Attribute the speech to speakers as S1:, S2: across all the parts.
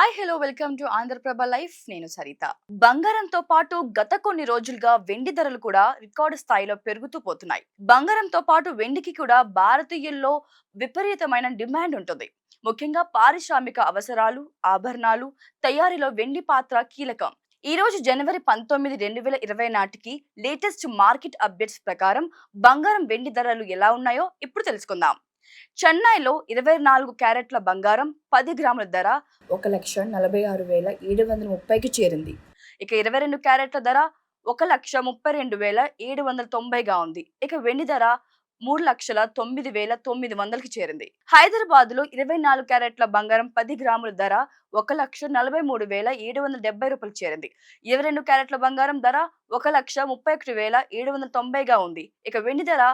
S1: Hi hello welcome to Andhraprabha life. నేను సరిత. బంగారంతో పాటు గత కొన్ని రోజులుగా వెండి ధరలు కూడా రికార్డు స్థాయిలో పెరుగుతూ పోతున్నాయి. బంగారంతో పాటు వెండికి కూడా భారతీయుల్లో విపరీతమైన డిమాండ్ ఉంటుంది. ముఖ్యంగా పారిశ్రామిక అవసరాలు, ఆభరణాలు తయారీలో వెండి పాత్ర కీలకం. ఈ రోజు జనవరి 19, 2020 నాటికి లేటెస్ట్ మార్కెట్ అప్డేట్స్ ప్రకారం బంగారం వెండి ధరలు ఎలా ఉన్నాయో ఇప్పుడు తెలుసుకుందాం. చెన్నైలో 24 క్యారెట్ల బంగారం 10 గ్రాముల ధర 1,46,730కి చేరింది. ఇక 22 క్యారెట్ల ధర 1,32,790గా ఉంది. ఇక వెండి ధర 3,09,900కి చేరింది. హైదరాబాద్ లో 24 క్యారెట్ల బంగారం 10 గ్రాముల ధర 1,43,770 చేరింది. 22 క్యారెట్ల బంగారం ధర 1,31,790గా ఉంది. ఇక వెండి ధర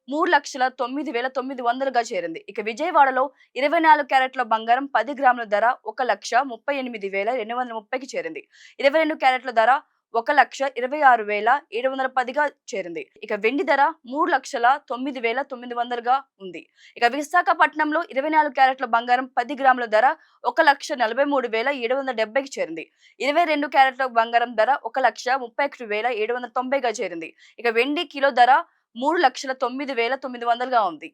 S1: 3,09,900గా చేరింది. ఇక విజయవాడలో 24 క్యారెట్ల బంగారం 10 గ్రాముల ధర 1,38,230కి చేరింది. 22 క్యారెట్ల ధర 1,26,710గా చేరింది. ఇక వెండి ధర 3,09,900గా ఉంది. ఇక విశాఖపట్నంలో 24 క్యారెట్ల బంగారం 10 గ్రాముల ధర 1,43,770కి చేరింది. 22 క్యారెట్ల బంగారం ధర 1,31,790గా చేరింది. ఇక వెండి కిలో ధర 3,09,900గా ఉంది.